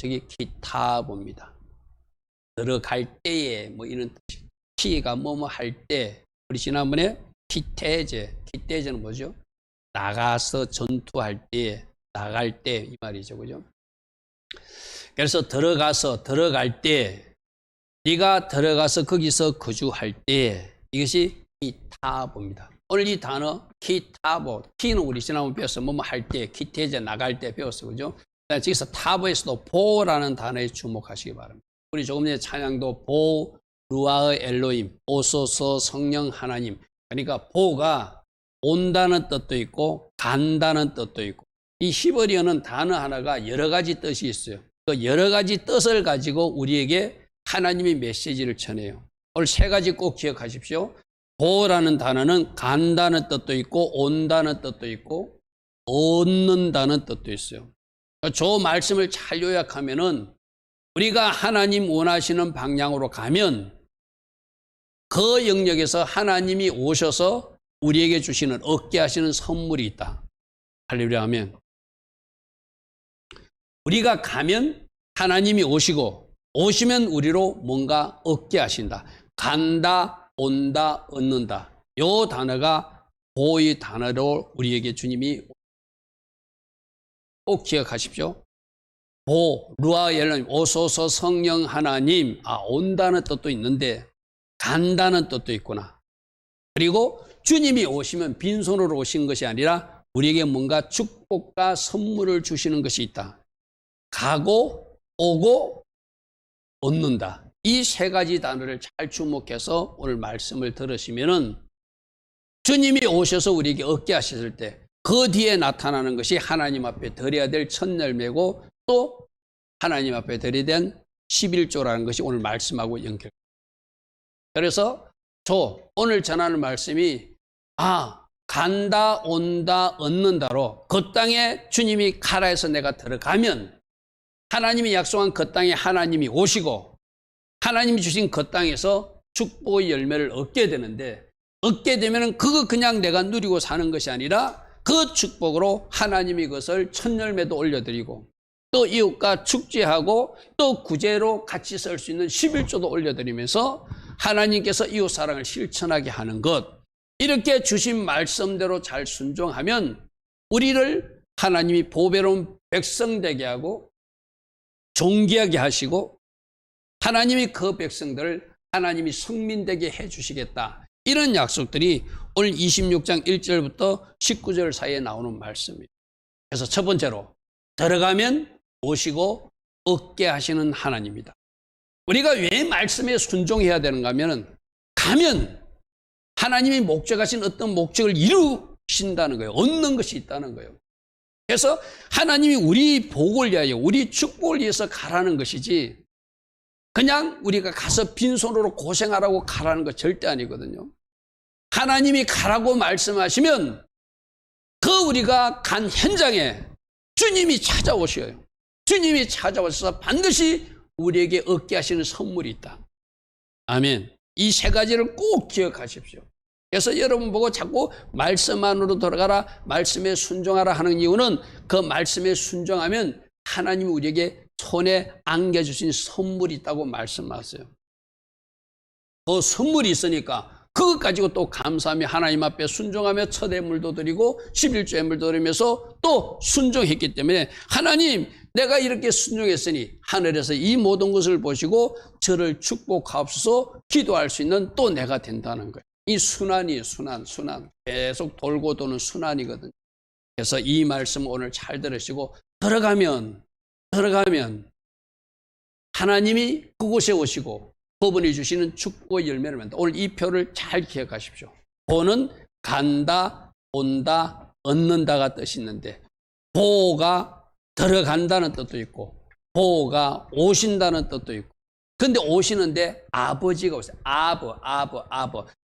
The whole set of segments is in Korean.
저기 키타보입니다. 들어갈 때에 뭐 이런 뜻이. 키가 뭐뭐 할 때, 우리 지난번에 키테제는 뭐죠? 나가서 전투할 때, 나갈 때 이 말이죠, 그죠? 그래서 들어갈 때, 네가 들어가서 거기서 거주할 때, 이것이 키타보입니다. 오늘 이 단어 키타보, 키는 우리 지난번 배웠어. 뭐뭐 할 때, 키테제 나갈 때 배웠어, 그죠? 여기서 타보에서도 보라는 단어에 주목하시기 바랍니다. 우리 조금 전에 찬양도 보 루아의 엘로임, 오소서 성령 하나님. 그러니까 보가 온다는 뜻도 있고 간다는 뜻도 있고, 이 히브리어는 단어 하나가 여러 가지 뜻이 있어요. 그 여러 가지 뜻을 가지고 우리에게 하나님의 메시지를 전해요. 오늘 세 가지 꼭 기억하십시오. 보라는 단어는 간다는 뜻도 있고 온다는 뜻도 있고 얻는다는 뜻도 있어요. 저 말씀을 잘 요약하면은 우리가 하나님 원하시는 방향으로 가면 그 영역에서 하나님이 오셔서 우리에게 주시는, 얻게 하시는 선물이 있다. 할렐루야 하면 우리가 가면 하나님이 오시면 우리로 뭔가 얻게 하신다. 간다, 온다, 얻는다. 요 단어가 보의 단어로 우리에게 주님이 꼭 기억하십시오. 보, 루아 엘로임, 오소서 성령 하나님. 온다는 뜻도 있는데 간다는 뜻도 있구나. 그리고 주님이 오시면 빈손으로 오신 것이 아니라 우리에게 뭔가 축복과 선물을 주시는 것이 있다. 가고 오고 얻는다. 이 세 가지 단어를 잘 주목해서 오늘 말씀을 들으시면은 주님이 오셔서 우리에게 얻게 하셨을 때 그 뒤에 나타나는 것이 하나님 앞에 드려야 될 첫 열매고, 또 하나님 앞에 드려야 될 11조라는 것이 오늘 말씀하고 연결. 그래서 오늘 전하는 말씀이 간다, 온다, 얻는다로 그 땅에 주님이 가라 해서 내가 들어가면 하나님이 약속한 그 땅에 하나님이 오시고 하나님이 주신 그 땅에서 축복의 열매를 얻게 되는데, 얻게 되면 그거 그냥 내가 누리고 사는 것이 아니라 그 축복으로 하나님이 그것을 첫 열매도 올려드리고 또 이웃과 축제하고 또 구제로 같이 쓸 수 있는 11조도 올려드리면서 하나님께서 이웃 사랑을 실천하게 하는 것, 이렇게 주신 말씀대로 잘 순종하면 우리를 하나님이 보배로운 백성 되게 하고 존귀하게 하시고 하나님이 그 백성들을 하나님이 성민 되게 해주시겠다. 이런 약속들이 오늘 26장 1절부터 19절 사이에 나오는 말씀입니다. 그래서 첫 번째로 들어가면 오시고 얻게 하시는 하나님이다. 우리가 왜 말씀에 순종해야 되는가 하면 가면 하나님이 목적하신 어떤 목적을 이루신다는 거예요. 얻는 것이 있다는 거예요. 그래서 하나님이 우리 복을 위하여, 우리 축복을 위해서 가라는 것이지 그냥 우리가 가서 빈손으로 고생하라고 가라는 것 절대 아니거든요. 하나님이 가라고 말씀하시면 그 우리가 간 현장에 주님이 찾아오셔요. 주님이 찾아오셔서 반드시 우리에게 얻게 하시는 선물이 있다. 아멘. 이 세 가지를 꼭 기억하십시오. 그래서 여러분 보고 자꾸 말씀 안으로 돌아가라, 말씀에 순종하라 하는 이유는 그 말씀에 순종하면 하나님이 우리에게 손에 안겨주신 선물이 있다고 말씀하세요. 그 선물이 있으니까 그것 가지고 또 감사하며 하나님 앞에 순종하며 첫 예물도 드리고 11조 예물도 드리면서 또 순종했기 때문에 하나님, 내가 이렇게 순종했으니 하늘에서 이 모든 것을 보시고 저를 축복하옵소서 기도할 수 있는 또 내가 된다는 거예요. 이 순환이에요. 순환. 계속 돌고 도는 순환이거든요. 그래서 이 말씀 오늘 잘 들으시고 들어가면 하나님이 그곳에 오시고 그분이 주시는 축복의 열매를 만든다. 오늘 이 표를 잘 기억하십시오. 보는 간다, 온다, 얻는다가 뜻이 있는데 보가 들어간다는 뜻도 있고 보가 오신다는 뜻도 있고, 근데 오시는데 아버지가 오세요. 아버.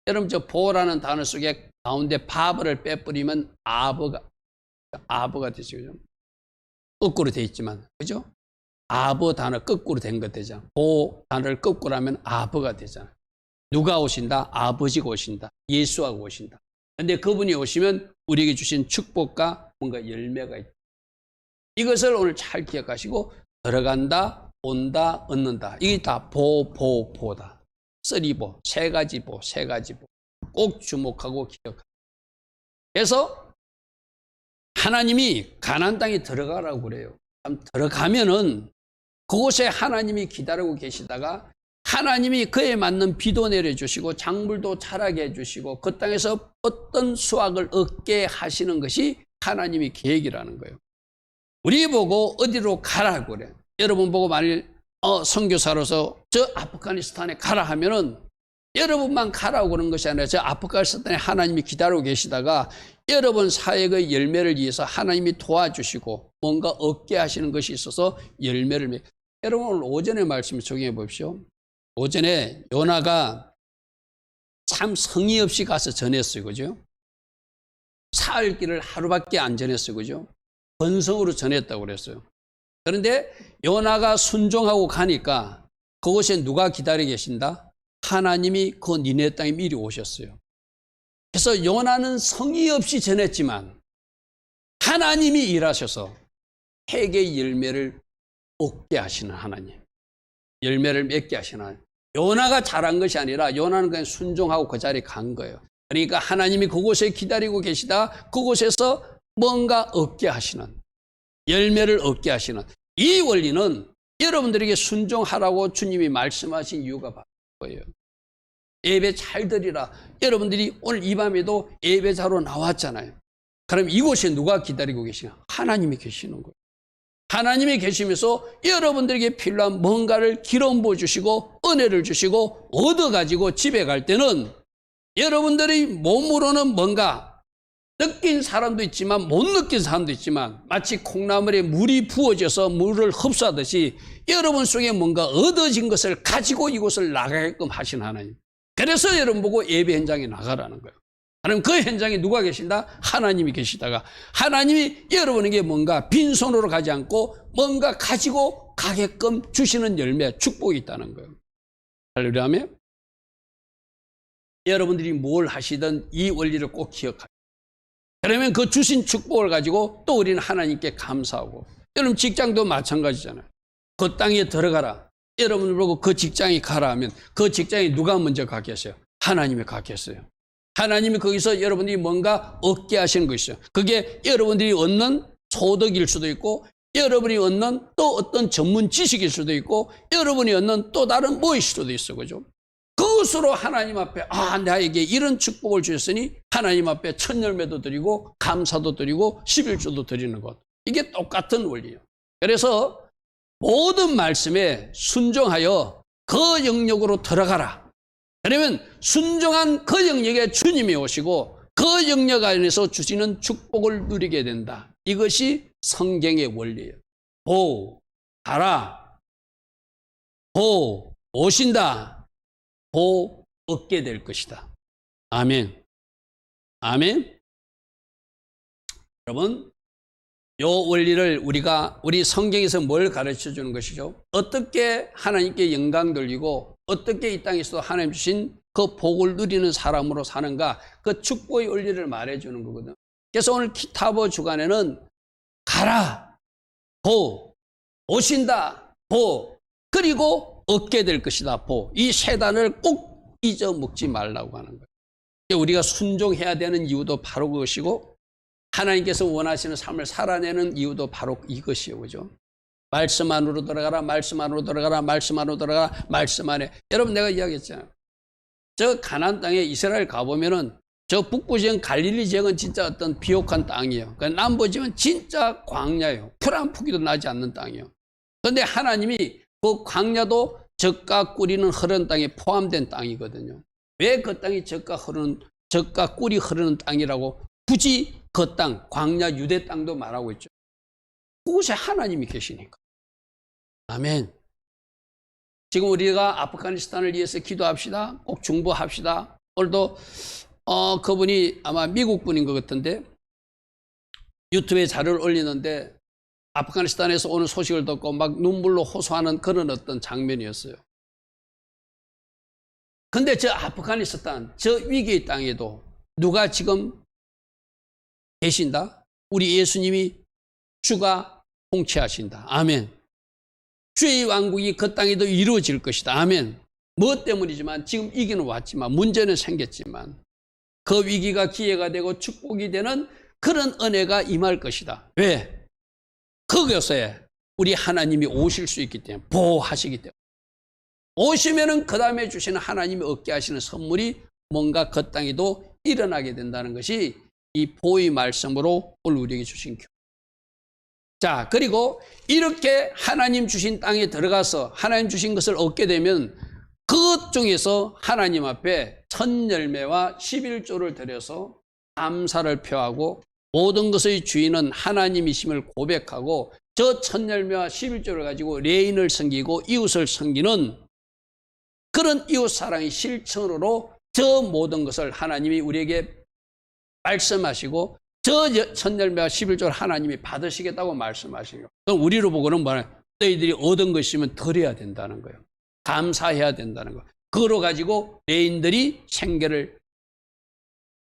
여러분 저 보라는 단어 속에 가운데 바브를 빼버리면 아버가 되죠. 그죠? 거꾸로 돼 있지만, 그죠? 아버 단어 거꾸로 된 것 되잖아. 보 단어를 거꾸로 하면 아버가 되잖아. 누가 오신다? 아버지가 오신다. 예수가 오신다. 근데 그분이 오시면 우리에게 주신 축복과 뭔가 열매가 있다. 이것을 오늘 잘 기억하시고 들어간다, 온다, 얻는다. 이게 다 보다. 쓰리보, 세 가지 보. 꼭 주목하고 기억하라. 그래서 하나님이 가나안 땅에 들어가라고 그래요. 들어가면은 그곳에 하나님이 기다리고 계시다가 하나님이 그에 맞는 비도 내려주시고 작물도 자라게 해주시고 그 땅에서 어떤 수확을 얻게 하시는 것이 하나님의 계획이라는 거예요. 우리 보고 어디로 가라고 그래. 여러분 보고 만일 선교사로서 저 아프가니스탄에 가라 하면은 여러분만 가라고 그러는 것이 아니라 저 아프가니스탄에 하나님이 기다리고 계시다가 여러분 사역의 열매를 위해서 하나님이 도와주시고 뭔가 얻게 하시는 것이 있어서 열매를 여러분 오늘 오전에 말씀 적용해 보십시오. 오전에 요나가 참 성의 없이 가서 전했어요. 그죠? 사흘 길을 하루밖에 안 전했어요. 그죠? 번성으로 전했다고 그랬어요. 그런데 요나가 순종하고 가니까 그곳에 누가 기다리고 계신다? 하나님이 그 니네 땅에 미리 오셨어요. 그래서 요나는 성의 없이 전했지만 하나님이 일하셔서 회개의 열매를 얻게 하시는 하나님, 열매를 맺게 하시는 하나님. 요나가 잘한 것이 아니라 요나는 그냥 순종하고 그 자리에 간 거예요. 그러니까 하나님이 그곳에 기다리고 계시다 그곳에서 뭔가 얻게 하시는, 열매를 얻게 하시는 이 원리는 여러분들에게 순종하라고 주님이 말씀하신 이유가 바로 거예요. 예배 잘 드리라. 여러분들이 오늘 이 밤에도 예배자로 나왔잖아요. 그럼 이곳에 누가 기다리고 계시냐? 하나님이 계시는 거예요. 하나님이 계시면서 여러분들에게 필요한 뭔가를 기름 부어주시고 은혜를 주시고 얻어가지고 집에 갈 때는 여러분들이 몸으로는 뭔가 느낀 사람도 있지만 못 느낀 사람도 있지만 마치 콩나물에 물이 부어져서 물을 흡수하듯이 여러분 속에 뭔가 얻어진 것을 가지고 이곳을 나가게끔 하신 하나님. 그래서 여러분 보고 예배 현장에 나가라는 거예요. 그럼 그 현장에 누가 계신다? 하나님이 계시다가 하나님이 여러분에게 뭔가 빈손으로 가지 않고 뭔가 가지고 가게끔 주시는 열매, 축복이 있다는 거예요. 할렐루야. 여러분들이 뭘 하시든 이 원리를 꼭 기억하세요. 그러면 그 주신 축복을 가지고 또 우리는 하나님께 감사하고, 여러분 직장도 마찬가지잖아요. 그 땅에 들어가라. 여러분을 보고 그 직장에 가라 하면 그 직장에 누가 먼저 가겠어요? 하나님이 가겠어요. 하나님이 거기서 여러분들이 뭔가 얻게 하시는 것이죠. 그게 여러분들이 얻는 소득일 수도 있고 여러분이 얻는 또 어떤 전문 지식일 수도 있고 여러분이 얻는 또 다른 뭐일 수도 있어. 그죠? 그것으로 하나님 앞에 나에게 이런 축복을 주셨으니 하나님 앞에 첫 열매도 드리고 감사도 드리고 11조도 드리는 것. 이게 똑같은 원리예요. 그래서 모든 말씀에 순종하여 그 영역으로 들어가라. 그러면 순종한 그 영역에 주님이 오시고 그 영역 안에서 주시는 축복을 누리게 된다. 이것이 성경의 원리예요. 가라. 오신다. 얻게 될 것이다. 아멘. 아멘. 여러분, 이 원리를 우리 성경에서 뭘 가르쳐 주는 것이죠? 어떻게 하나님께 영광 돌리고 어떻게 이 땅에서 하나님 주신 그 복을 누리는 사람으로 사는가, 그 축복의 원리를 말해 주는 거거든. 그래서 오늘 키타보 주간에는 가라, 오신다, 그리고 얻게 될 것이다, 이 세 단을 꼭 잊어먹지 말라고 하는 거예요. 우리가 순종해야 되는 이유도 바로 그것이고 하나님께서 원하시는 삶을 살아내는 이유도 바로 이것이에요. 그죠? 말씀 안으로 들어가라, 말씀 안으로 들어가라, 말씀 안으로 들어가라, 말씀 안에. 여러분, 내가 이야기했잖아요. 저 가나안 땅에 이스라엘 가보면은 저 북부 지역 갈릴리 지역은 진짜 어떤 비옥한 땅이에요. 남부 지역은 진짜 광야예요. 풀 한 푸기도 나지 않는 땅이에요. 그런데 하나님이 그 광야도 젖과 꿀이 흐르는 땅에 포함된 땅이거든요. 왜 그 땅이 젖과 꿀이 흐르는 땅이라고 굳이 그 땅, 광야 유대 땅도 말하고 있죠. 그곳에 하나님이 계시니까. 아멘. 지금 우리가 아프가니스탄을 위해서 기도합시다. 꼭 중보합시다. 오늘도 그분이 아마 미국 분인 것 같은데 유튜브에 자료를 올리는데 아프가니스탄에서 오는 소식을 듣고 막 눈물로 호소하는 그런 어떤 장면이었어요. 근데 저 아프가니스탄, 저 위기의 땅에도 누가 지금 계신다? 우리 예수님이 주가 통치하신다. 아멘. 주의 왕국이 그 땅에도 이루어질 것이다. 아멘. 뭐 때문이지만 지금 이기는 왔지만 문제는 생겼지만 그 위기가 기회가 되고 축복이 되는 그런 은혜가 임할 것이다. 왜? 그것에 우리 하나님이 오실 수 있기 때문에, 보호하시기 때문에. 오시면은 그 다음에 주시는 하나님이 얻게 하시는 선물이 뭔가 그 땅에도 일어나게 된다는 것이 이 보의 말씀으로 오늘 우리에게 주신 교훈. 자, 그리고 이렇게 하나님 주신 땅에 들어가서 하나님 주신 것을 얻게 되면 그것 중에서 하나님 앞에 첫 열매와 11조를 드려서 감사를 표하고 모든 것의 주인은 하나님이심을 고백하고 저 첫 열매와 11조를 가지고 레인을 섬기고 이웃을 섬기는 그런 이웃 사랑의 실천으로 저 모든 것을 하나님이 우리에게 말씀하시고 저 첫 열매와 11조를 하나님이 받으시겠다고 말씀하시고, 그럼 우리로 보고는 뭐냐? 너희들이 얻은 것이면 드려야 된다는 거예요. 감사해야 된다는 거예요. 그거로 가지고 레인들이 생계를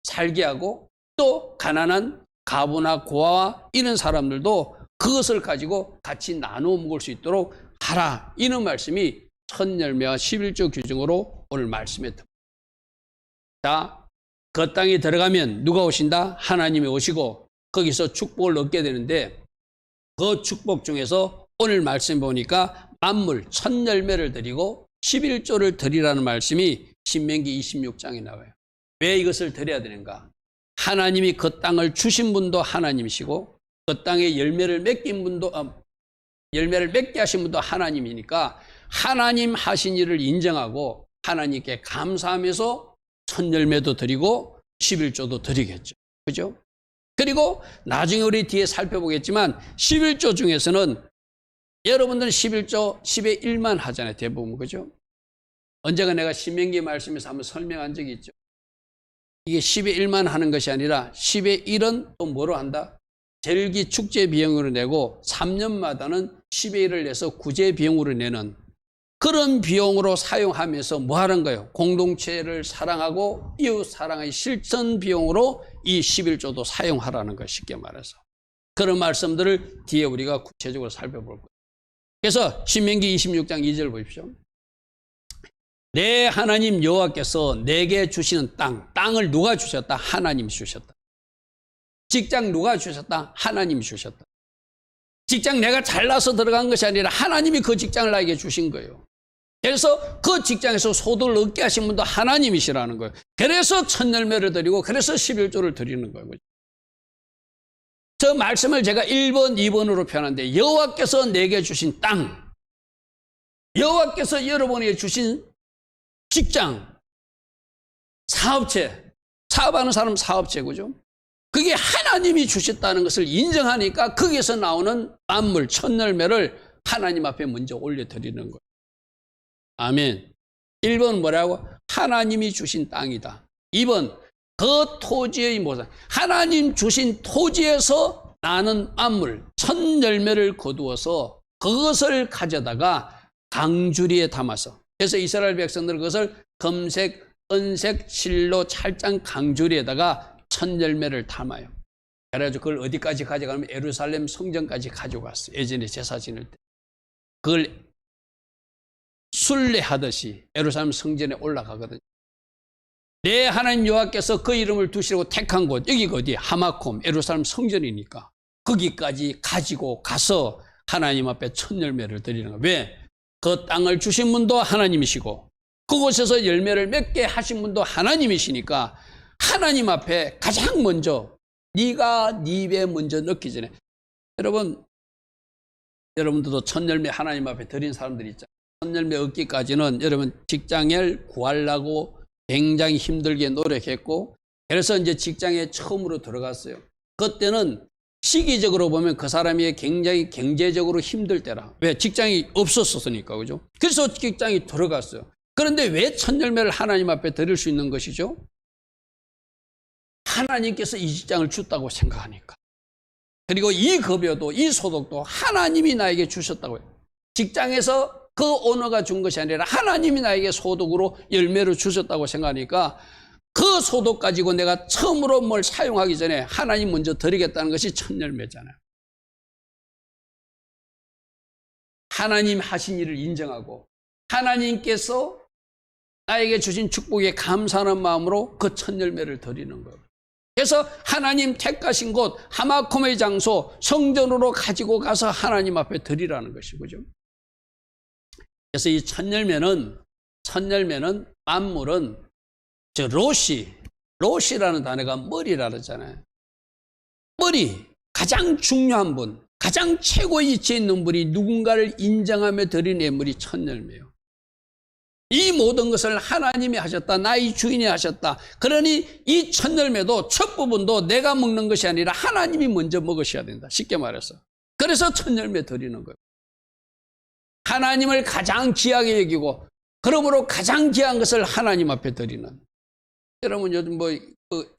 살게 하고 또 가난한 가부나 고아와 이런 사람들도 그것을 가지고 같이 나누어 먹을 수 있도록 하라. 이런 말씀이 첫 열매와 11조 규정으로 오늘 말씀에 듭니다. 자, 그 땅에 들어가면 누가 오신다? 하나님이 오시고 거기서 축복을 얻게 되는데 그 축복 중에서 오늘 말씀 보니까 만물 첫 열매를 드리고 11조를 드리라는 말씀이 신명기 26장에 나와요. 왜 이것을 드려야 되는가? 하나님이 그 땅을 주신 분도 하나님이시고 그 땅에 열매를 맺긴 분도 열매를 맺게 하신 분도 하나님이니까 하나님 하신 일을 인정하고 하나님께 감사하면서 첫 열매도 드리고 11조도 드리겠죠. 그죠? 그리고 나중에 우리 뒤에 살펴보겠지만 11조 중에서는 여러분들은 11조 10의 1만 하잖아요. 대부분. 그죠? 언제가 내가 신명기 말씀에서 한번 설명한 적이 있죠. 이게 10의 1만 하는 것이 아니라 10의 1은 또 뭐로 한다? 절기 축제 비용으로 내고 3년마다는 10의 1을 내서 구제 비용으로 내는 그런 비용으로 사용하면서 뭐 하는 거예요? 공동체를 사랑하고 이웃 사랑의 실천 비용으로 이 11조도 사용하라는 거, 쉽게 말해서. 그런 말씀들을 뒤에 우리가 구체적으로 살펴볼 거예요. 그래서 신명기 26장 2절 보십시오. 내 하나님 여호와께서 내게 주시는 땅을 누가 주셨다? 하나님이 주셨다. 직장 누가 주셨다? 하나님이 주셨다. 직장 내가 잘나서 들어간 것이 아니라 하나님이 그 직장을 나에게 주신 거예요. 그래서 그 직장에서 소득을 얻게 하신 분도 하나님이시라는 거예요. 그래서 첫 열매를 드리고 그래서 11조를 드리는 거예요. 저 말씀을 제가 1번, 2번으로 표현하는데 여호와께서 내게 주신 땅, 여호와께서 여러분에게 주신 직장, 사업체, 사업하는 사람 사업체, 그죠? 그게 하나님이 주셨다는 것을 인정하니까 거기에서 나오는 만물, 첫 열매를 하나님 앞에 먼저 올려드리는 거예요. 아멘. 1번 뭐라고? 하나님이 주신 땅이다. 2번 그 토지의 모습. 하나님 주신 토지에서 나는 만물, 첫 열매를 거두어서 그것을 가져다가 강주리에 담아서, 그래서 이스라엘 백성들은 그것을 금색, 은색, 실로 찰장 강주리에다가 첫 열매를 담아요. 그래가지고 그걸 어디까지 가져가면 예루살렘 성전까지 가져갔어요. 예전에 제사 지낼 때. 그걸 순례하듯이 예루살렘 성전에 올라가거든요. 내 하나님 여호와께서 그 이름을 두시려고 택한 곳, 여기가 어디? 하마콤, 예루살렘 성전이니까 거기까지 가지고 가서 하나님 앞에 첫 열매를 드리는 거예요. 왜? 그 땅을 주신 분도 하나님이시고 그곳에서 열매를 맺게 하신 분도 하나님이시니까 하나님 앞에 가장 먼저 네가 네 입에 먼저 넣기 전에, 여러분들도 첫 열매 하나님 앞에 드린 사람들이 있잖아요. 첫 열매 얻기까지는 여러분 직장을 구하려고 굉장히 힘들게 노력했고, 그래서 이제 직장에 처음으로 들어갔어요. 그때는 시기적으로 보면 그 사람이 굉장히 경제적으로 힘들 때라. 왜? 직장이 없었으니까, 그죠? 그래서 직장에 들어갔어요. 그런데 왜 첫 열매를 하나님 앞에 드릴 수 있는 것이죠? 하나님께서 이 직장을 줬다고 생각하니까. 그리고 이 급여도, 이 소득도 하나님이 나에게 주셨다고 해요. 직장에서 그 오너가 준 것이 아니라 하나님이 나에게 소득으로 열매를 주셨다고 생각하니까 그 소득 가지고 내가 처음으로 뭘 사용하기 전에 하나님 먼저 드리겠다는 것이 첫 열매잖아요. 하나님 하신 일을 인정하고 하나님께서 나에게 주신 축복에 감사하는 마음으로 그 첫 열매를 드리는 거예요. 그래서 하나님 택하신 곳 하마콤의 장소 성전으로 가지고 가서 하나님 앞에 드리라는 것이죠. 그래서 이 첫 열매는 만물은 저 롯이라는 단어가 머리라 그러잖아요. 머리, 가장 중요한 분, 가장 최고의 위치에 있는 분이 누군가를 인정하며 드린 예물이 첫 열매예요. 이 모든 것을 하나님이 하셨다. 나의 주인이 하셨다. 그러니 이 첫 열매도 첫 부분도 내가 먹는 것이 아니라 하나님이 먼저 먹으셔야 된다. 쉽게 말해서. 그래서 첫 열매 드리는 거예요. 하나님을 가장 귀하게 여기고 그러므로 가장 귀한 것을 하나님 앞에 드리는. 여러분 요즘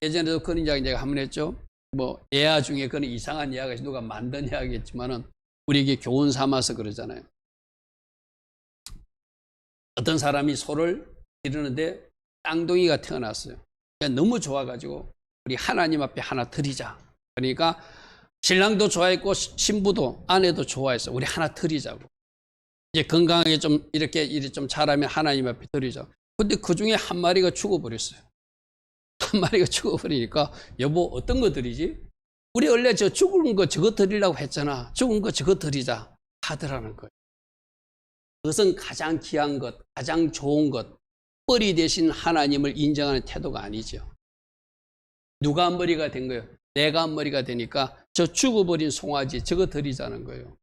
예전에도 그런 이야기 제가 한번 했죠. 예화 중에 그런 이상한 이야기가 누가 만든 이야기겠지만은 우리에게 교훈 삼아서 그러잖아요. 어떤 사람이 소를 기르는데 쌍둥이가 태어났어요. 너무 좋아가지고 우리 하나님 앞에 하나 드리자. 그러니까 신랑도 좋아했고 신부도 아내도 좋아했어. 우리 하나 드리자고. 이제 건강하게 좀 이렇게 좀 자라면 하나님 앞에 드리자. 근데 그 중에 한 마리가 죽어버렸어요. 한 마리가 죽어버리니까 여보 어떤 거 드리지? 우리 원래 저 죽은 거 저거 드리려고 했잖아. 죽은 거 저거 드리자 하더라는 거예요. 그것은 가장 귀한 것, 가장 좋은 것, 머리 대신 하나님을 인정하는 태도가 아니죠. 누가 머리가 된 거예요? 내가 머리가 되니까 저 죽어버린 송아지 저거 드리자는 거예요.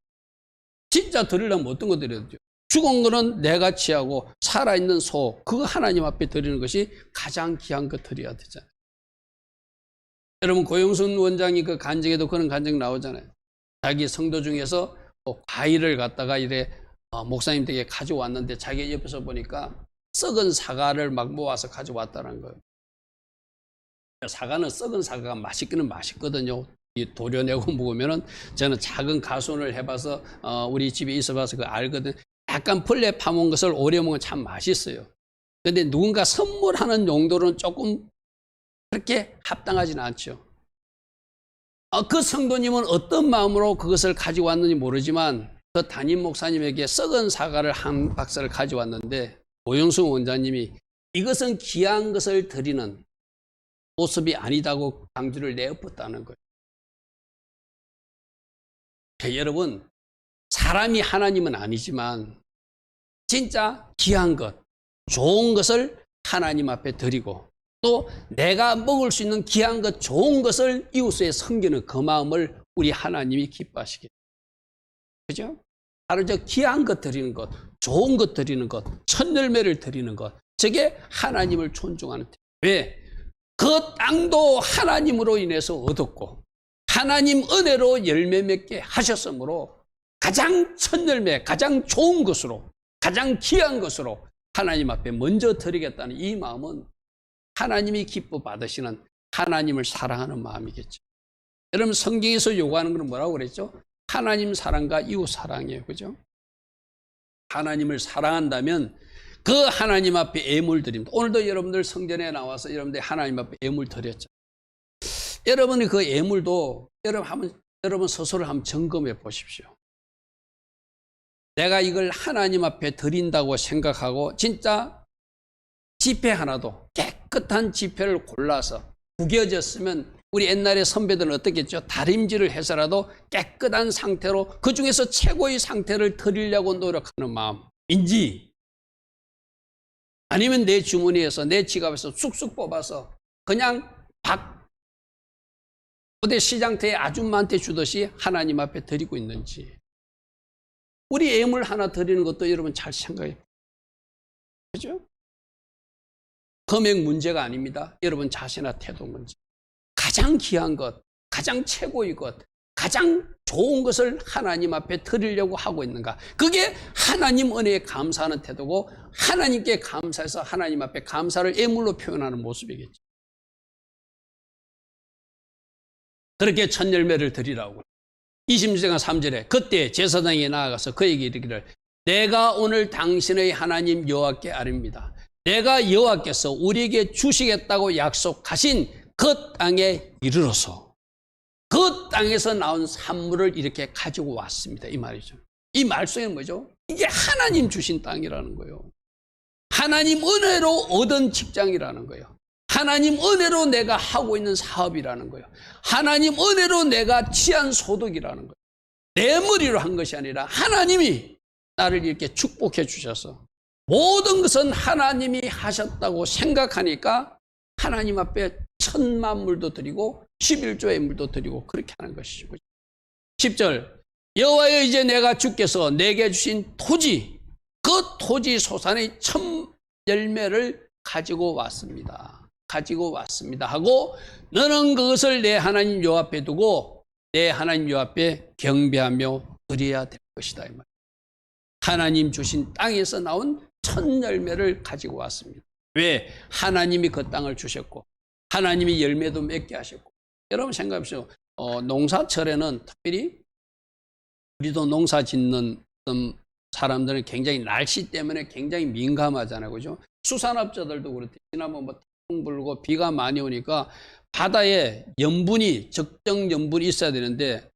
진짜 드리려면 어떤 거 드려야 돼요? 죽은 거는 내가 취하고 살아있는 소, 그거 하나님 앞에 드리는 것이 가장 귀한 것 드려야 되잖아요. 여러분 고영순 원장이 그 간증에도 그런 간증 나오잖아요. 자기 성도 중에서 과일을 갖다가 이래 목사님 댁에 가져왔는데 자기 옆에서 보니까 썩은 사과를 막 모아서 가져왔다는 거예요. 사과는 썩은 사과가 맛있기는 맛있거든요. 도려내고 먹으면은 저는 작은 가순을 해봐서 우리 집에 있어봐서 그 알거든. 약간 벌레 파먹은 것을 오래 먹으면 참 맛있어요. 근데 누군가 선물하는 용도로는 조금 그렇게 합당하지는 않죠. 그 성도님은 어떤 마음으로 그것을 가지고 왔는지 모르지만 그 담임 목사님에게 썩은 사과를 한 박스를 가져왔는데 오영순 원장님이 이것은 귀한 것을 드리는 모습이 아니다고 강주를 내엎었다는 거예요. 여러분 사람이 하나님은 아니지만 진짜 귀한 것, 좋은 것을 하나님 앞에 드리고 또 내가 먹을 수 있는 귀한 것, 좋은 것을 이웃에 섬기는 그 마음을 우리 하나님이 기뻐하시게. 그죠? 바로 저 귀한 것 드리는 것, 좋은 것 드리는 것, 첫 열매를 드리는 것, 저게 하나님을 존중하는 것. 왜? 그 땅도 하나님으로 인해서 얻었고 하나님 은혜로 열매 맺게 하셨으므로 가장 첫 열매, 가장 좋은 것으로, 가장 귀한 것으로 하나님 앞에 먼저 드리겠다는 이 마음은 하나님이 기뻐 받으시는 하나님을 사랑하는 마음이겠죠. 여러분 성경에서 요구하는 건 뭐라고 그랬죠? 하나님 사랑과 이웃 사랑이에요. 그죠? 하나님을 사랑한다면 그 하나님 앞에 예물 드립니다. 오늘도 여러분들 성전에 나와서 여러분들 하나님 앞에 예물 드렸죠. 여러분이 그 예물도 여러분 스스로 한번 점검해 보십시오. 내가 이걸 하나님 앞에 드린다고 생각하고 진짜 지폐 하나도 깨끗한 지폐를 골라서 구겨졌으면 우리 옛날에 선배들은 어떻게 했죠? 다림질을 해서라도 깨끗한 상태로 그 중에서 최고의 상태를 드리려고 노력하는 마음인지 아니면 내 주머니에서 내 지갑에서 쑥쑥 뽑아서 그냥 어디 시장터에 아줌마한테 주듯이 하나님 앞에 드리고 있는지 우리 예물 하나 드리는 것도 여러분 잘 생각해 보세요. 그죠? 금액 문제가 아닙니다. 여러분 자신의 태도 문제. 가장 귀한 것, 가장 최고의 것, 가장 좋은 것을 하나님 앞에 드리려고 하고 있는가. 그게 하나님 은혜에 감사하는 태도고 하나님께 감사해서 하나님 앞에 감사를 예물로 표현하는 모습이겠죠. 그렇게 첫 열매를 드리라고. 26장 3절에 그때 제사장이 나아가서 그에게 이르기를 내가 오늘 당신의 하나님 여호와께 아뢰옵니다. 내가 여호와께서 우리에게 주시겠다고 약속하신 그 땅에 이르러서 그 땅에서 나온 산물을 이렇게 가지고 왔습니다. 이 말이죠. 이 말씀은 뭐죠? 이게 하나님 주신 땅이라는 거예요. 하나님 은혜로 얻은 직장이라는 거예요. 하나님 은혜로 내가 하고 있는 사업이라는 거예요. 하나님 은혜로 내가 취한 소득이라는 거예요. 내 머리로 한 것이 아니라 하나님이 나를 이렇게 축복해 주셔서 모든 것은 하나님이 하셨다고 생각하니까 하나님 앞에 천만물도 드리고 11조의 물도 드리고 그렇게 하는 것이죠. 10절 여호와여 이제 내가 주께서 내게 주신 토지 그 토지 소산의 첫 열매를 가지고 왔습니다. 하고 너는 그것을 내 하나님 여호와 앞에 두고 내 하나님 여호와 앞에 경배하며 드려야 될 것이다. 이 말. 하나님 주신 땅에서 나온 첫 열매를 가지고 왔습니다. 왜? 하나님이 그 땅을 주셨고 하나님이 열매도 맺게 하셨고. 여러분 생각해보세요. 농사철에는 특별히 우리도 농사 짓는 사람들은 굉장히 날씨 때문에 굉장히 민감하잖아요. 그죠? 수산업자들도 그렇대. 지난번 뭐 태풍 불고 비가 많이 오니까 바다에 염분이 적정 염분이 있어야 되는데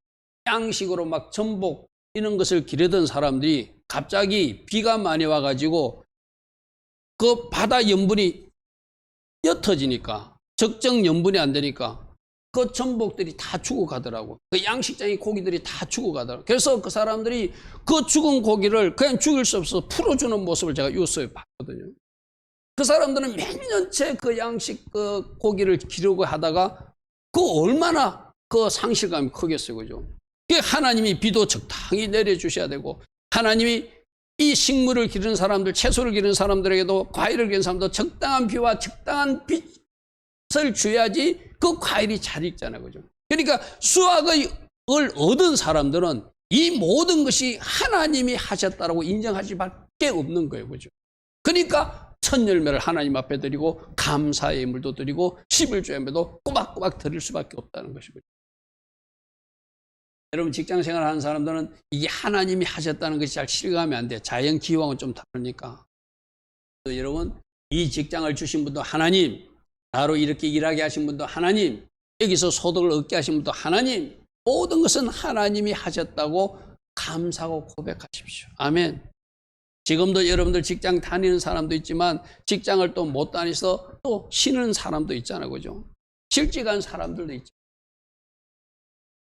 양식으로 막 전복 이런 것을 기르던 사람들이 갑자기 비가 많이 와가지고 그 바다 염분이 옅어지니까 적정 염분이 안 되니까 그 전복들이 다 죽어가더라고. 그 양식장의 고기들이 다 죽어가더라고. 그래서 그 사람들이 그 죽은 고기를 그냥 죽일 수 없어서 풀어주는 모습을 제가 뉴스에 봤거든요. 그 사람들은 몇 년째 그 양식 그 고기를 기르고 하다가 그 얼마나 그 상실감이 크겠어요. 그죠? 하나님이 비도 적당히 내려주셔야 되고 하나님이 이 식물을 기르는 사람들, 채소를 기르는 사람들에게도 과일을 기르는 사람도 적당한 비와 적당한 빛을 줘야지 그 과일이 잘 익잖아요. 그죠? 그러니까 수확을 얻은 사람들은 이 모든 것이 하나님이 하셨다라고 인정할 수밖에 없는 거예요. 그죠? 그러니까 첫 열매를 하나님 앞에 드리고 감사의 물도 드리고 11조의 물도 꼬박꼬박 드릴 수밖에 없다는 것이고요. 여러분 직장생활 하는 사람들은 이게 하나님이 하셨다는 것이 잘 실감이 안 돼. 자연 기후하고는 좀 다르니까. 여러분 이 직장을 주신 분도 하나님, 나로 이렇게 일하게 하신 분도 하나님, 여기서 소득을 얻게 하신 분도 하나님, 모든 것은 하나님이 하셨다고 감사하고 고백하십시오. 아멘. 지금도 여러분들 직장 다니는 사람도 있지만 직장을 또 못 다니서 또 쉬는 사람도 있잖아요. 그죠? 실직한 사람들도 있죠.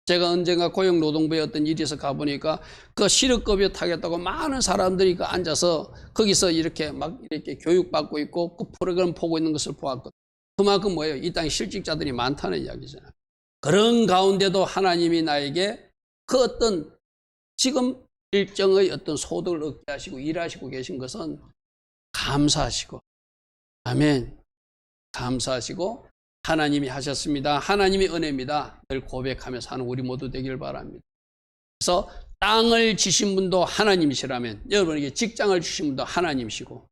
제가 언젠가 고용노동부에 어떤 일이 있어 가보니까 그 실업급여 타겠다고 많은 사람들이 그 앉아서 거기서 이렇게 막 이렇게 교육받고 있고 그 프로그램 보고 있는 것을 보았거든요. 그만큼 뭐예요? 이 땅에 실직자들이 많다는 이야기잖아요. 그런 가운데도 하나님이 나에게 그 어떤 지금 일정의 어떤 소득을 얻게 하시고 일하시고 계신 것은 감사하시고, 아멘. 감사하시고 하나님이 하셨습니다. 하나님이 은혜입니다. 늘 고백하며 사는 우리 모두 되길 바랍니다. 그래서 땅을 지신 분도 하나님이시라면 여러분에게 직장을 주신 분도 하나님이시고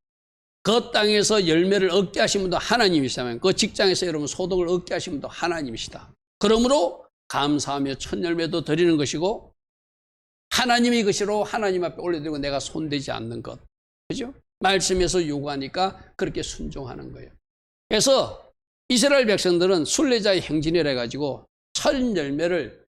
그 땅에서 열매를 얻게 하신 분도 하나님이시라면 그 직장에서 여러분 소득을 얻게 하신 분도 하나님이시다. 그러므로 감사하며 첫 열매도 드리는 것이고 하나님이 것이로 하나님 앞에 올려드리고 내가 손대지 않는 것. 그죠? 말씀에서 요구하니까 그렇게 순종하는 거예요. 그래서 이스라엘 백성들은 순례자의 행진이라 해가지고 첫 열매를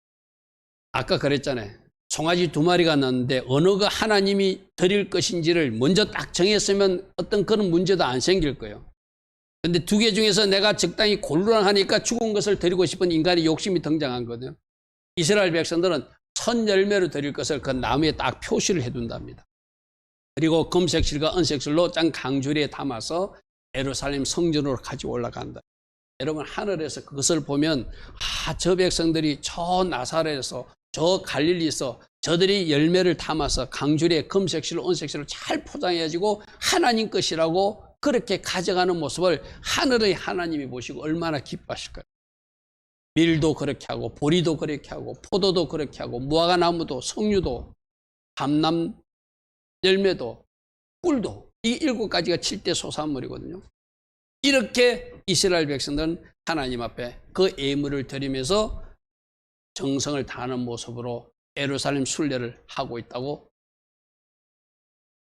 아까 그랬잖아요. 송아지 2마리가 났는데 어느 거 하나님이 드릴 것인지를 먼저 딱 정했으면 어떤 그런 문제도 안 생길 거예요. 근데 2개 중에서 내가 적당히 곤란하니까 죽은 것을 드리고 싶은 인간의 욕심이 등장한 거거든요. 이스라엘 백성들은 첫 열매를 드릴 것을 그 나무에 딱 표시를 해둔답니다. 그리고 금색실과 은색실로 짠 강주리에 담아서 예루살렘 성전으로 가지고 올라간다. 여러분 하늘에서 그것을 보면 저 백성들이 저 나사렛에서 저 갈릴리에서 저들이 열매를 담아서 강주리에 금색실로 은색실로 잘 포장해가지고 하나님 것이라고 그렇게 가져가는 모습을 하늘의 하나님이 보시고 얼마나 기뻐하실까요? 밀도 그렇게 하고 보리도 그렇게 하고 포도도 그렇게 하고 무화과나무도 석류도 감람 열매도 꿀도 이 7가지가 7대 소산물이거든요. 이렇게 이스라엘 백성들은 하나님 앞에 그 예물을 드리면서 정성을 다하는 모습으로 예루살렘 순례를 하고 있다고.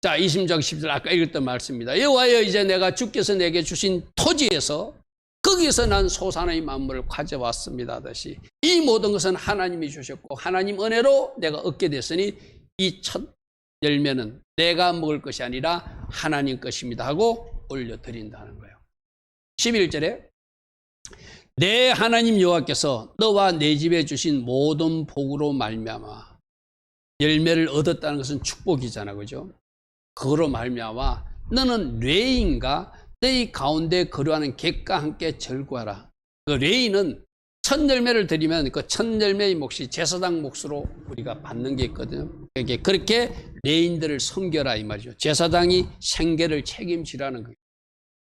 자, 20절 10절 아까 읽었던 말씀입니다. 여호와여 이제 내가 주께서 내게 주신 토지에서 거기서 난 소산의 만물을 가져왔습니다 하듯이 이 모든 것은 하나님이 주셨고 하나님 은혜로 내가 얻게 됐으니 이 첫 열매는 내가 먹을 것이 아니라 하나님 것입니다 하고 올려드린다는 거예요. 11절에 내 하나님 여호와께서 너와 내 집에 주신 모든 복으로 말미암아, 열매를 얻었다는 것은 축복이잖아, 그죠? 그거로 말미암아 너는 레인과 너희 가운데 거류하는 객과 함께 절구하라. 그 레인은 첫 열매를 드리면 그 첫 열매의 몫이 제사장 몫으로 우리가 받는 게 있거든요. 그렇게 레인들을 섬겨라 이 말이죠. 제사장이 생계를 책임지라는 거예요.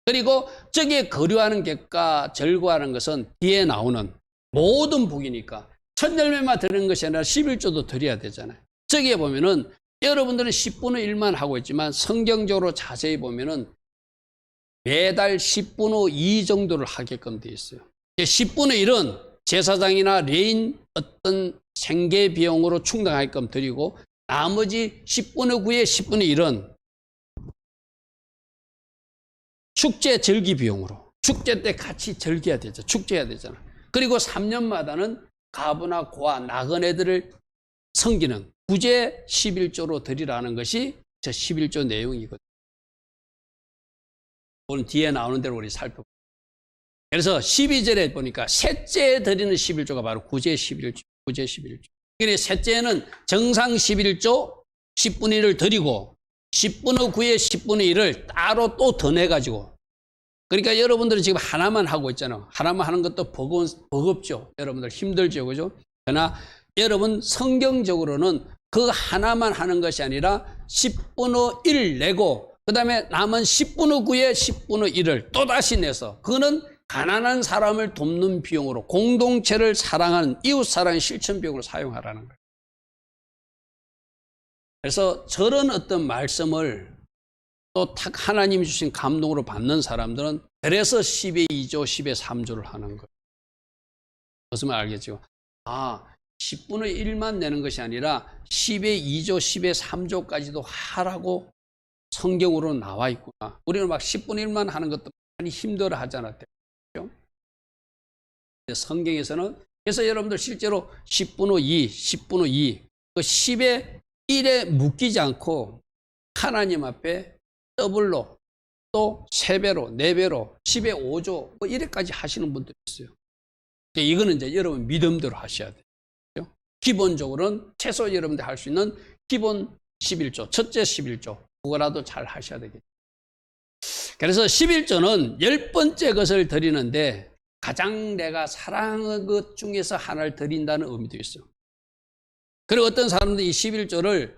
그리고 저기에 거류하는 객과 절구하는 것은 뒤에 나오는 모든 복이니까 첫 열매만 드리는 것이 아니라 11조도 드려야 되잖아요. 저기에 보면은 여러분들은 10분의 1만 하고 있지만 성경적으로 자세히 보면은 매달 10분의 2 정도를 하게끔 되어 있어요. 10분의 1은 제사장이나 레인 어떤 생계 비용으로 충당하게끔 드리고 나머지 10분의 9에 10분의 1은 축제 절기 비용으로, 축제 때 같이 절기해야 되죠. 축제해야 되잖아. 그리고 3년마다는 가부나 고아, 나그네들을 섬기는 구제 11조로 드리라는 것이 저 11조 내용이거든요. 오늘 뒤에 나오는 대로 우리 살펴볼게요. 그래서 12절에 보니까 셋째에 드리는 11조가 바로 구제 11조, 구제 11조. 그러니까 셋째는 정상 11조 10분의 1을 드리고 10분의 9에 10분의 1을 따로 또 더 내가지고, 그러니까 여러분들은 지금 하나만 하고 있잖아요. 하나만 하는 것도 버겁죠. 여러분들 힘들죠. 그죠? 그러나 여러분 성경적으로는 그 하나만 하는 것이 아니라 10분의 1 내고 그 다음에 남은 10분의 9에 10분의 1을 또다시 내서, 그거는 가난한 사람을 돕는 비용으로, 공동체를 사랑하는 이웃사랑의 실천 비용으로 사용하라는 거예요. 그래서 저런 어떤 말씀을 또 딱 하나님이 주신 감동으로 받는 사람들은 그래서 10의 2조, 10의 3조를 하는 거예요. 무슨 말 알겠죠? 10분의 1만 내는 것이 아니라 10의 2조, 10의 3조까지도 하라고 성경으로 나와 있구나. 우리는 막 10분의 1만 하는 것도 많이 힘들어 하잖아요. 그렇죠? 성경에서는, 그래서 여러분들 실제로 10분의 2, 10분의 2, 그 10의 1에 묶이지 않고 하나님 앞에 더블로 또 3배로, 4배로, 10의 5조, 뭐 1회까지 하시는 분들이 있어요. 이거는 이제 여러분 믿음대로 하셔야 돼요. 그렇죠? 기본적으로는 최소 여러분들 할 수 있는 기본 11조, 첫째 11조, 그거라도 잘 하셔야 되겠죠. 그래서 11조는 10번째 것을 드리는데 가장 내가 사랑하는 것 중에서 하나를 드린다는 의미도 있어요. 그리고 어떤 사람들이 이 11조를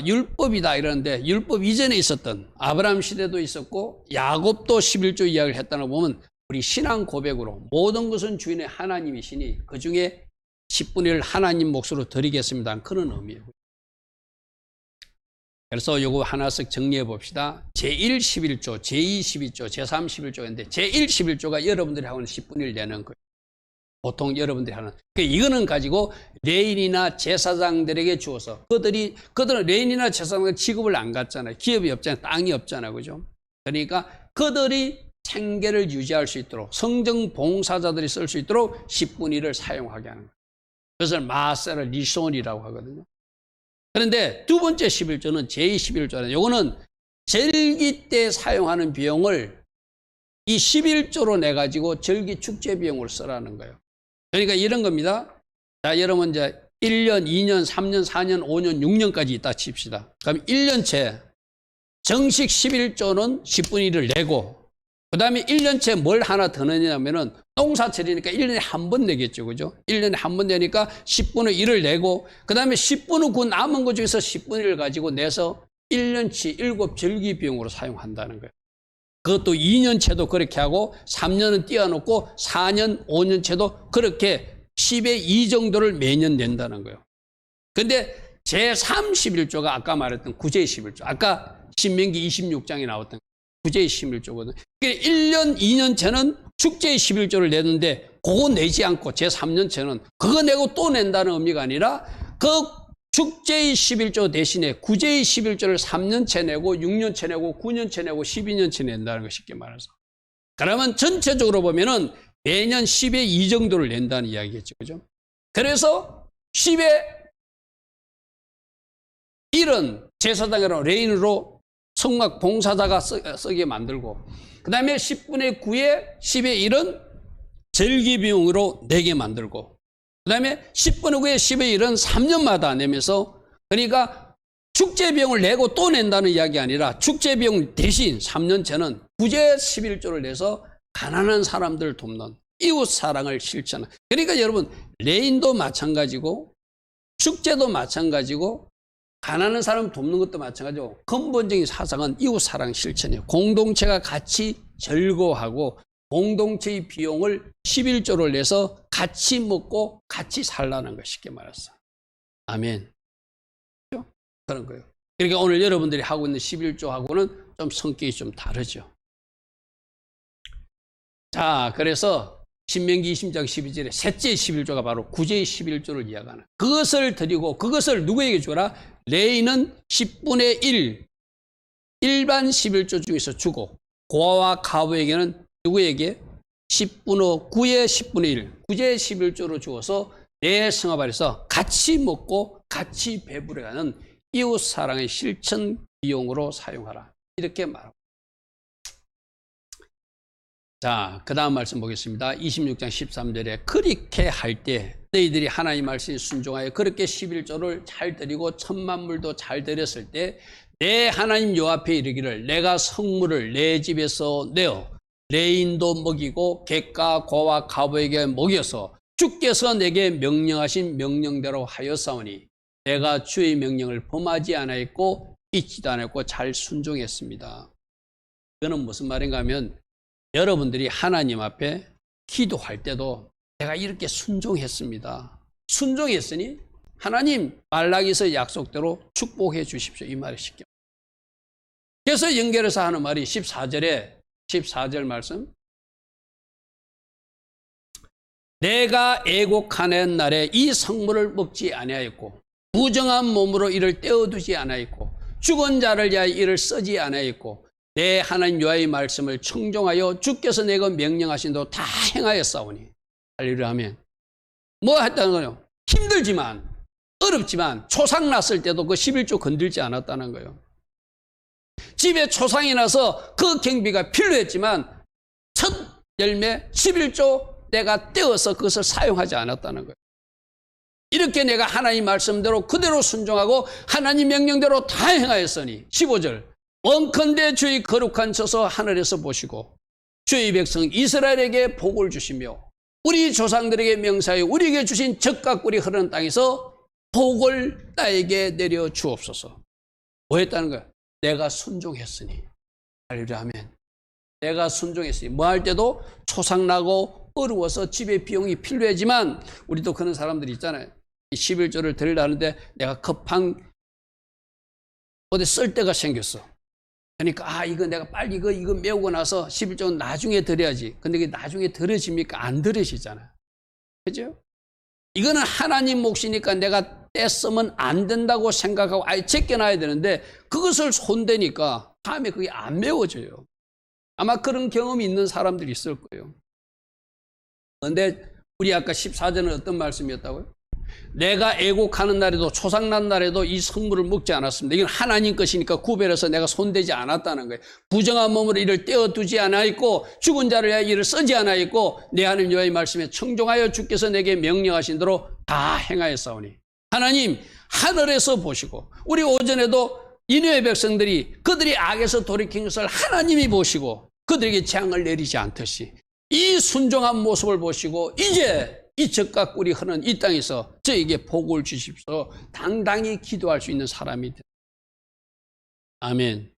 율법이다 이러는데, 율법 이전에 있었던 아브라함 시대도 있었고 야곱도 11조 이야기를 했다는 거 보면 우리 신앙 고백으로 모든 것은 주인의 하나님이시니 그 중에 10분의 1 하나님 몫으로 드리겠습니다. 그런 의미예요. 그래서 요거 하나씩 정리해 봅시다. 제1 11조, 제2 11조, 제3 11조인데 제1 11조가 여러분들이 하고 있는 10분의 1 내는 거예요. 보통 여러분들이 하는. 이거는 가지고 레인이나 제사장들에게 주어서 그들은 레인이나 제사장들 취급을 안 갖잖아요. 기업이 없잖아요. 땅이 없잖아요. 그죠? 그러니까 그들이 생계를 유지할 수 있도록, 성정 봉사자들이 쓸 수 있도록 10분의 1을 사용하게 하는 거예요. 그것을 마세라 리손이라고 하거든요. 그런데 두 번째 11조는 제2 11조는 요거는 절기 때 사용하는 비용을 이 11조로 내가지고 절기 축제 비용을 쓰라는 거예요. 그러니까 이런 겁니다. 자, 여러분 이제 1년, 2년, 3년, 4년, 5년, 6년까지 있다 칩시다. 그럼 1년째 정식 11조는 10분의 1을 내고, 그 다음에 1년째 뭘 하나 더 내냐면은 농사철이니까 1년에 한 번 내겠죠. 그죠? 1년에 한 번 내니까 10분의 1을 내고, 그 다음에 10분의 9 남은 것 중에서 10분의 1을 가지고 내서 1년치 7절기 비용으로 사용한다는 거예요. 그것도 2년채도 그렇게 하고 3년은 띄워놓고 4년, 5년채도 그렇게 10의 2 정도를 매년 낸다는 거예요. 근데 제3 11조가 아까 말했던 구제 11조, 아까 신명기 26장에 나왔던 구제 11조거든요. 그러니까 1년, 2년채는 축제 11조를 내는데 그거 내지 않고 제3년채는 그거 내고 또 낸다는 의미가 아니라 그 축제의 11조 대신에 구제의 11조를 3년채 내고 6년채 내고 9년채 내고 12년채 낸다는 거 쉽게 말해서. 그러면 전체적으로 보면은 매년 10의 2 정도를 낸다는 이야기겠죠. 그죠? 그래서 10의 1은 제사장이라고 레인으로 성막 봉사자가 쓰게 만들고, 그 다음에 10분의 9에 10의 1은 절기 비용으로 내게 만들고, 그 다음에 10분의 9에 10의 1은 3년마다 내면서, 그러니까 축제 비용을 내고 또 낸다는 이야기 아니라 축제 비용 대신 3년째는 구제 11조를 내서 가난한 사람들을 돕는 이웃 사랑을 실천하는. 그러니까 여러분, 레인도 마찬가지고 축제도 마찬가지고 가난한 사람 돕는 것도 마찬가지고 근본적인 사상은 이웃 사랑 실천이에요. 공동체가 같이 즐거워하고 공동체의 비용을 11조를 내서 같이 먹고 같이 살라는 거, 쉽게 말해서. 아멘. 그런 거예요. 그러니까 오늘 여러분들이 하고 있는 11조하고는 좀 성격이 좀 다르죠. 자, 그래서 신명기 20장 12절에 셋째 11조가 바로 구제의 11조를 이야기하는, 그것을 드리고 그것을 누구에게 주라? 레위는 10분의 1 일반 11조 중에서 주고, 고아와 가부에게는 누구에게? 10분의 9의 10분의 1 구제 11조로 주어서 내 성읍안에서 같이 먹고 같이 배부려가는 이웃 사랑의 실천 비용으로 사용하라, 이렇게 말하고. 자, 그 다음 말씀 보겠습니다. 26장 13절에 그렇게 할 때 너희들이 하나님 말씀에 순종하여 그렇게 11조를 잘 드리고 천만물도 잘 드렸을 때 내 하나님 여호와 앞에 이르기를 내가 성물을 내 집에서 내어 레인도 먹이고 객과 고와 가부에게 먹여서 주께서 내게 명령하신 명령대로 하였사오니 내가 주의 명령을 범하지 않았고 잊지도 않았고 잘 순종했습니다. 이거는 무슨 말인가 하면 여러분들이 하나님 앞에 기도할 때도 내가 이렇게 순종했습니다. 순종했으니 하나님 말라기서 약속대로 축복해 주십시오, 이 말이 쉽게. 그래서 연결해서 하는 말이 14절 말씀. 내가 애곡하는 날에 이 성물을 먹지 아니하였고 부정한 몸으로 이를 떼어두지 아니하였고 죽은 자를 위하여 이를 쓰지 아니하였고 내 하나님 여호와의 말씀을 청종하여 주께서 내가 명령하신 대로 다 행하였사오니. 할렐루야 하면 뭐 했다는 거예요? 힘들지만 어렵지만 초상 났을 때도 그 11조 건들지 않았다는 거예요. 집에 초상이 나서 그 경비가 필요했지만 첫 열매 11조 내가 떼어서 그것을 사용하지 않았다는 거예요. 이렇게 내가 하나님 말씀대로 그대로 순종하고 하나님 명령대로 다 행하였으니. 15절 원컨대 주의 거룩한 처소 하늘에서 보시고 주의 백성 이스라엘에게 복을 주시며 우리 조상들에게 명사하여 우리에게 주신 젖과 꿀이 흐르는 땅에서 복을 나에게 내려 주옵소서. 뭐 했다는 거야? 내가 순종했으니. 할렐루야 아멘. 내가 순종했으니. 뭐 할 때도 초상나고 어려워서 집에 비용이 필요하지만 우리도 그런 사람들이 있잖아요. 11조를 드리려 하는데 내가 급한 어디 쓸 데가 생겼어. 그러니까 이거 내가 빨리 이거 메우고 나서 11조는 나중에 드려야지. 근데 이게 나중에 드려집니까? 안 드려지잖아요. 그죠? 이거는 하나님 몫이니까 내가 떼쓰면 안 된다고 생각하고 아예 제껴놔야 되는데 그것을 손대니까 다음에 그게 안 메워져요. 아마 그런 경험이 있는 사람들이 있을 거예요. 그런데 우리 아까 14절은 어떤 말씀이었다고요? 내가 애곡하는 날에도 초상난 날에도 이 성물을 먹지 않았습니다. 이건 하나님 것이니까 구별해서 내가 손대지 않았다는 거예요. 부정한 몸으로 이를 떼어두지 않았고 죽은 자를 위하여 이를 쓰지 않았고 내 하나님 여호와의 말씀에 청종하여 주께서 내게 명령하신 대로 다 행하였사오니. 하나님 하늘에서 보시고 우리 오전에도 니느웨 백성들이 그들이 악에서 돌이킨 것을 하나님이 보시고 그들에게 재앙을 내리지 않듯이 이 순종한 모습을 보시고 이제 이 젖과 꿀이 흐르는 이 땅에서 저에게 복을 주십시오. 당당히 기도할 수 있는 사람이 돼. 아멘.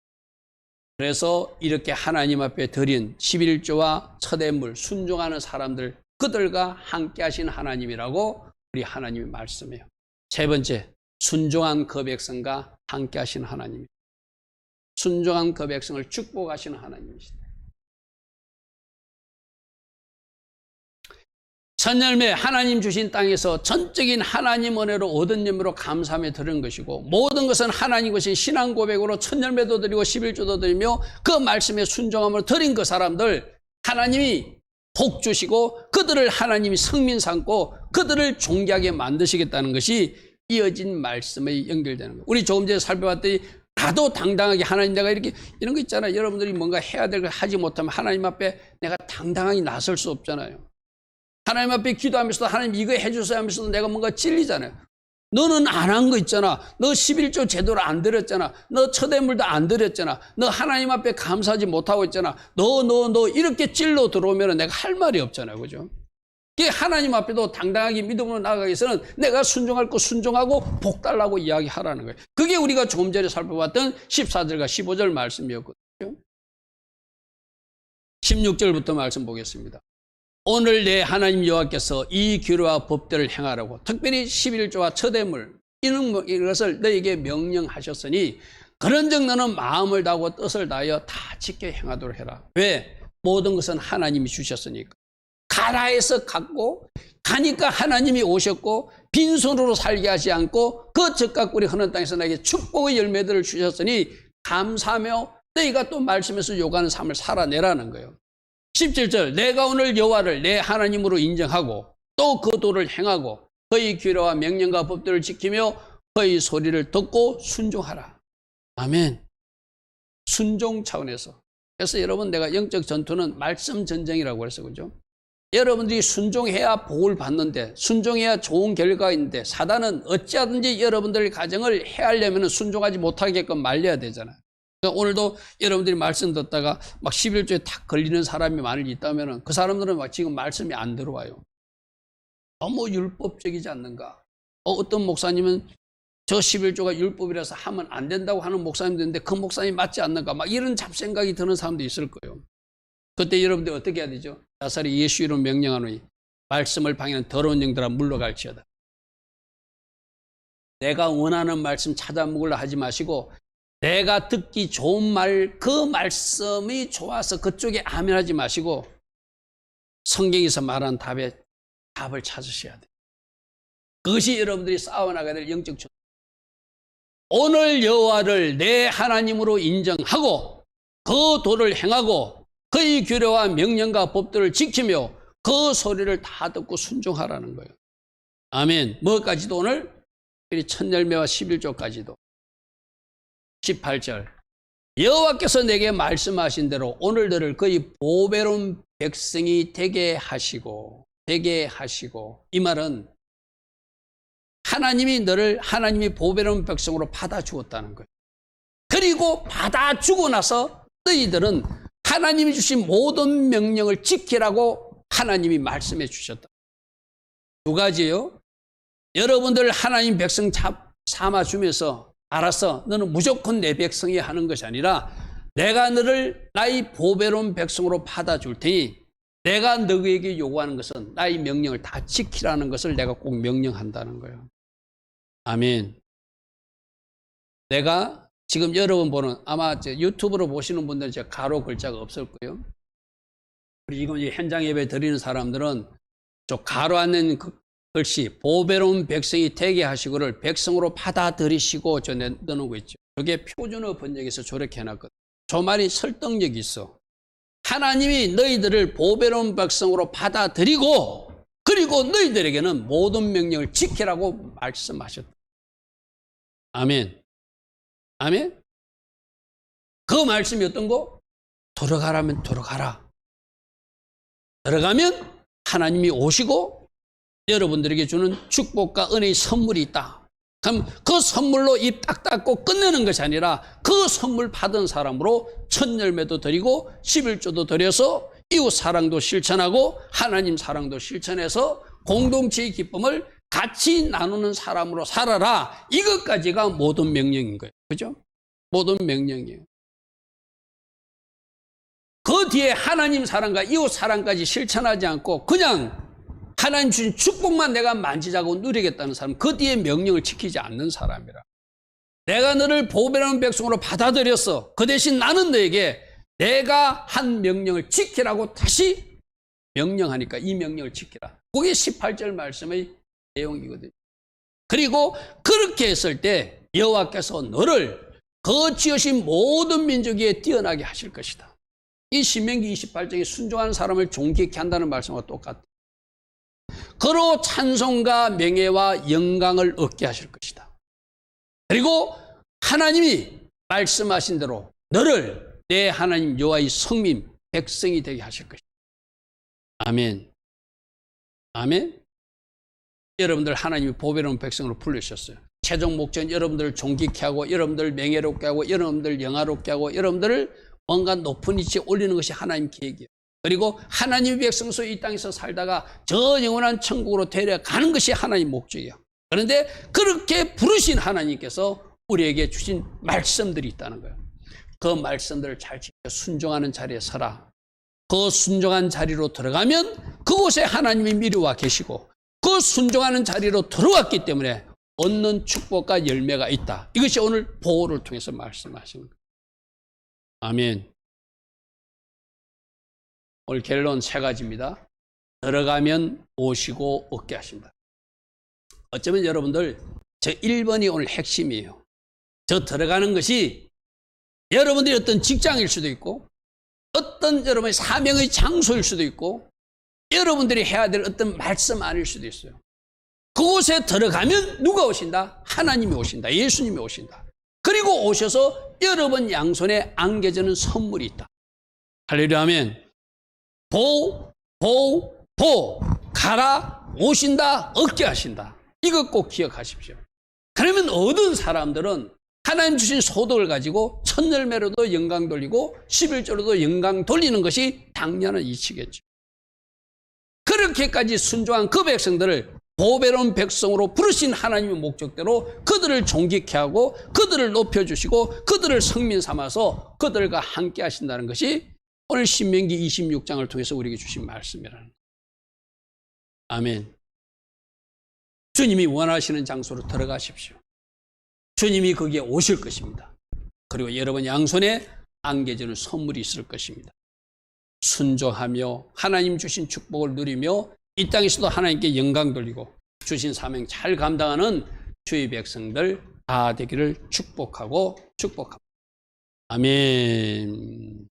그래서 이렇게 하나님 앞에 드린 11조와 첫애물 순종하는 사람들, 그들과 함께 하신 하나님이라고 우리 하나님이 말씀해요. 세 번째, 순종한 그 백성과 함께 하신 하나님. 순종한 그 백성을 축복하시는 하나님이시다. 첫 열매 하나님 주신 땅에서 전적인 하나님 은혜로 얻은 열매로 감사하며 드리는 것이고 모든 것은 하나님 것인 신앙 고백으로 첫 열매도 드리고 11조도 드리며 그 말씀에 순종함으로 드린 그 사람들 하나님이 복 주시고 그들을 하나님이 성민 삼고 그들을 존귀하게 만드시겠다는 것이 이어진 말씀에 연결되는 거예요. 우리 조금 전에 살펴봤더니 나도 당당하게 하나님 내가 이렇게 이런 거 있잖아요. 여러분들이 뭔가 해야 될 걸 하지 못하면 하나님 앞에 내가 당당하게 나설 수 없잖아요. 하나님 앞에 기도하면서도 하나님 이거 해주세요 하면서도 내가 뭔가 찔리잖아요. 너는 안 한 거 있잖아. 너 11조 제대로 안 드렸잖아. 너 첫애물도 안 드렸잖아. 너 하나님 앞에 감사하지 못하고 있잖아. 너 이렇게 찔러 들어오면 내가 할 말이 없잖아요. 그죠? 하나님 앞에도 당당하게 믿음으로 나아가기 위해서는 내가 순종할 거 순종하고 복 달라고 이야기하라는 거예요. 그게 우리가 조금 전에 살펴봤던 14절과 15절 말씀이었거든요. 16절부터 말씀 보겠습니다. 오늘 내 하나님 여호와께서 이 규례와 법들을 행하라고 특별히 11조와 첫애물 이것을 너에게 명령하셨으니 그런즉 너는 마음을 다하고 뜻을 다하여 다 지켜 행하도록 해라. 왜? 모든 것은 하나님이 주셨으니까. 가라 해서 갔고 가니까 하나님이 오셨고 빈손으로 살게 하지 않고 그 적과 꿀이 흐르는 땅에서 나에게 축복의 열매들을 주셨으니 감사하며 너희가 또 말씀에서 요구하는 삶을 살아내라는 거예요. 17절 내가 오늘 여호와를 내 하나님으로 인정하고 또 그 도를 행하고 그의 규례와 명령과 법들을 지키며 그의 소리를 듣고 순종하라. 아멘. 순종 차원에서. 그래서 여러분 내가 영적 전투는 말씀 전쟁이라고 그래서 그죠? 여러분들이 순종해야 복을 받는데 순종해야 좋은 결과가 있는데 사단은 어찌하든지 여러분들의 가정을 해하려면 순종하지 못하게끔 말려야 되잖아요. 그러니까 오늘도 여러분들이 말씀 듣다가 막 11조에 탁 걸리는 사람이 많이 있다면 그 사람들은 막 지금 말씀이 안 들어와요. 너무 율법적이지 않는가? 어떤 목사님은 저 11조가 율법이라서 하면 안 된다고 하는 목사님도 있는데 그 목사님이 맞지 않는가? 막 이런 잡생각이 드는 사람도 있을 거예요. 그때 여러분들 어떻게 해야 되죠? 나사렛 예수 이름 명령하노니 말씀을 방해하는 더러운 영들아 물러갈지어다. 내가 원하는 말씀 찾아 먹으려 하지 마시고 내가 듣기 좋은 말 그 말씀이 좋아서 그쪽에 아멘하지 마시고 성경에서 말한 답을 찾으셔야 돼요. 그것이 여러분들이 싸워나가야 될 영적 전투. 오늘 여호와를 내 하나님으로 인정하고 그 도를 행하고 그의 규례와 명령과 법들을 지키며 그 소리를 다 듣고 순종하라는 거예요. 아멘. 뭐까지도 오늘? 첫 열매와 11조까지도. 18절 여호와께서 내게 말씀하신 대로 오늘 너를 그의 보배로운 백성이 되게 하시고 이 말은 하나님이 너를 하나님이 보배로운 백성으로 받아주었다는 거예요. 그리고 받아주고 나서 너희들은 하나님이 주신 모든 명령을 지키라고 하나님이 말씀해 주셨다. 두 가지요. 여러분들 하나님 백성 삼아주면서 알아서 너는 무조건 내 백성이 하는 것이 아니라 내가 너를 나의 보배로운 백성으로 받아줄 테니 내가 너에게 요구하는 것은 나의 명령을 다 지키라는 것을 내가 꼭 명령한다는 거예요. 아멘. 내가 지금 여러분 보는 아마 유튜브로 보시는 분들은 가로 글자가 없을 거예요. 그리고 지금 현장 예배 드리는 사람들은 저 가로 앉는 글씨 보배로운 백성이 되게 하시고를 백성으로 받아들이시고 저 넣어놓은 있죠. 저게 표준어 번역에서 저렇게 해놨거든요. 저 말이 설득력이 있어. 하나님이 너희들을 보배로운 백성으로 받아들이고 그리고 너희들에게는 모든 명령을 지키라고 말씀하셨다. 아멘. 아멘. 그 말씀이 어떤 거? 들어가라면 들어가라. 들어가면 하나님이 오시고 여러분들에게 주는 축복과 은혜의 선물이 있다. 그럼 그 선물로 입 딱 닫고 끝내는 것이 아니라 그 선물 받은 사람으로 첫 열매도 드리고 11조도 드려서 이웃 사랑도 실천하고 하나님 사랑도 실천해서 공동체의 기쁨을 같이 나누는 사람으로 살아라. 이것까지가 모든 명령인 거예요. 그죠? 모든 명령이에요. 그 뒤에 하나님 사랑과 이웃 사랑까지 실천하지 않고 그냥 하나님 주신 축복만 내가 만지자고 누리겠다는 사람, 그 뒤에 명령을 지키지 않는 사람이라. 내가 너를 보배로운 백성으로 받아들였어. 그 대신 나는 너에게 내가 한 명령을 지키라고 다시 명령하니까 이 명령을 지키라. 그게 18절 말씀의 내용이거든요. 그리고 그렇게 했을 때 여호와께서 너를 그 지으신 모든 민족 위에 뛰어나게 하실 것이다. 이 신명기 28장에 순종하는 사람을 존귀케 한다는 말씀과 똑같다. 그로 찬송과 명예와 영광을 얻게 하실 것이다. 그리고 하나님이 말씀하신 대로 너를 내 하나님 여호와의 성민 백성이 되게 하실 것이다. 아멘. 아멘. 여러분들 하나님이 보배로운 백성으로 부르셨어요. 최종 목적은 여러분들을 존귀케 하고 여러분들을 명예롭게 하고 여러분들을 영화롭게 하고 여러분들을 뭔가 높은 위치에 올리는 것이 하나님 계획이에요. 그리고 하나님의 백성소 이 땅에서 살다가 저 영원한 천국으로 데려가는 것이 하나님 목적이에요. 그런데 그렇게 부르신 하나님께서 우리에게 주신 말씀들이 있다는 거예요. 그 말씀들을 잘 지켜 순종하는 자리에 서라. 그 순종한 자리로 들어가면 그곳에 하나님이 미리 와 계시고 그 순종하는 자리로 들어왔기 때문에 얻는 축복과 열매가 있다. 이것이 오늘 보호를 통해서 말씀하시는 거예요. 아멘. 오늘 결론 3가지입니다. 들어가면 오시고 얻게 하신다. 어쩌면 여러분들 저 1번이 오늘 핵심이에요. 저 들어가는 것이 여러분들이 어떤 직장일 수도 있고 어떤 여러분의 사명의 장소일 수도 있고 여러분들이 해야 될 어떤 말씀 아닐 수도 있어요. 그곳에 들어가면 누가 오신다? 하나님이 오신다. 예수님이 오신다. 그리고 오셔서 여러분 양손에 안겨지는 선물이 있다. 할렐루야 아멘. 보 가라 오신다 얻게 하신다. 이거 꼭 기억하십시오. 그러면 얻은 사람들은 하나님 주신 소득을 가지고 첫 열매로도 영광 돌리고 11조로도 영광 돌리는 것이 당연한 이치겠죠. 그렇게까지 순종한 그 백성들을 보배로운 백성으로 부르신 하나님의 목적대로 그들을 존귀케 하고 그들을 높여주시고 그들을 성민 삼아서 그들과 함께 하신다는 것이 오늘 신명기 26장을 통해서 우리에게 주신 말씀이라는 거예요. 아멘. 주님이 원하시는 장소로 들어가십시오. 주님이 거기에 오실 것입니다. 그리고 여러분 양손에 안겨지는 선물이 있을 것입니다. 순종하며 하나님 주신 축복을 누리며 이 땅에서도 하나님께 영광 돌리고 주신 사명 잘 감당하는 주의 백성들 다 되기를 축복합니다. 아멘.